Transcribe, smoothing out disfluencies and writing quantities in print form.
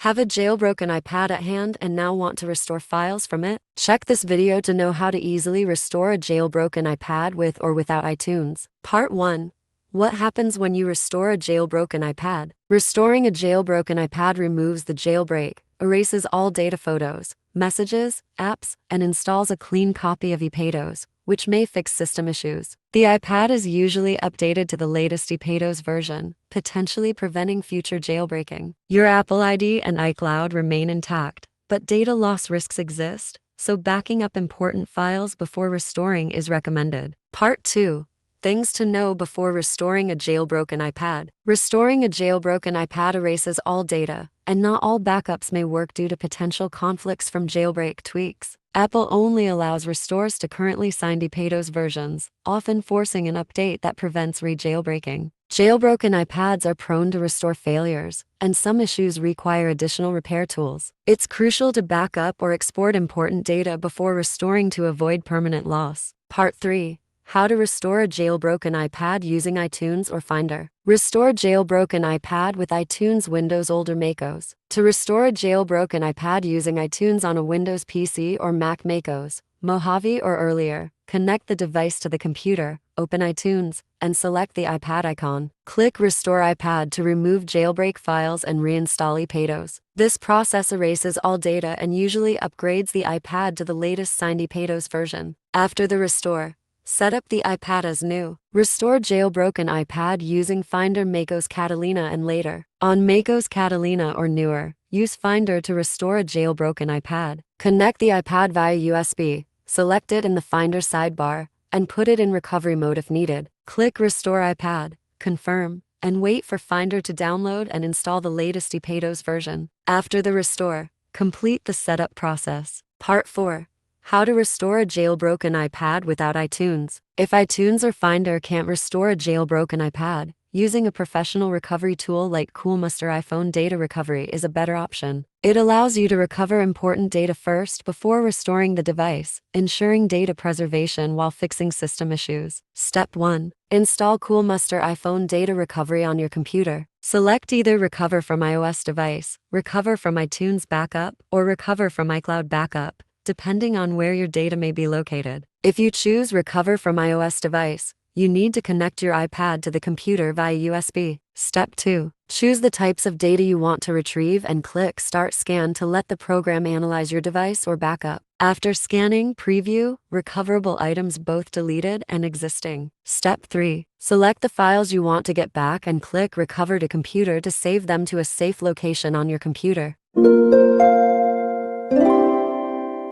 Have a jailbroken iPad at hand and now want to restore files from it? Check this video to know how to easily restore a jailbroken iPad with or without iTunes. Part 1. What happens when you restore a jailbroken iPad? Restoring a jailbroken iPad removes the jailbreak, erases all data, photos, messages, apps, and installs a clean copy of iPadOS, which may fix system issues. The iPad is usually updated to the latest iPadOS version, potentially preventing future jailbreaking. Your Apple ID and iCloud remain intact, but data loss risks exist, so backing up important files before restoring is recommended. Part 2. Things to know before restoring a jailbroken iPad. Restoring a jailbroken iPad erases all data, and not all backups may work due to potential conflicts from jailbreak tweaks. Apple only allows restores to currently signed iPadOS versions, often forcing an update that prevents re-jailbreaking. Jailbroken iPads are prone to restore failures, and some issues require additional repair tools. It's crucial to back up or export important data before restoring to avoid permanent loss. Part 3. How to restore a jailbroken iPad using iTunes or Finder. Restore jailbroken iPad with iTunes, Windows, older macOS. To restore a jailbroken iPad using iTunes on a Windows PC or Mac macOS, Mojave or earlier, connect the device to the computer, open iTunes, and select the iPad icon. Click Restore iPad to remove jailbreak files and reinstall iPadOS. This process erases all data and usually upgrades the iPad to the latest signed iPadOS version. After the restore, set up the iPad as new. Restore jailbroken iPad using Finder, macOS, Catalina and Later. On macOS Catalina or newer, use Finder to restore a jailbroken iPad. Connect the iPad via USB, select it in the Finder sidebar, and put it in recovery mode if needed. Click Restore iPad, confirm, and wait for Finder to download and install the latest iPadOS version. After the restore, complete the setup process. Part 4. How to restore a jailbroken iPad without iTunes. If iTunes or Finder can't restore a jailbroken iPad, using a professional recovery tool like Coolmuster iPhone Data Recovery is a better option. It allows you to recover important data first before restoring the device, ensuring data preservation while fixing system issues. Step 1. Install Coolmuster iPhone Data Recovery on your computer. Select either Recover from iOS device, Recover from iTunes Backup, or Recover from iCloud Backup, depending on where your data may be located. If you choose Recover from iOS device, you need to connect your iPad to the computer via USB. Step 2. Choose the types of data you want to retrieve and click Start Scan to let the program analyze your device or backup. After scanning, preview recoverable items, both deleted and existing. Step 3. Select the files you want to get back and click Recover to Computer to save them to a safe location on your computer.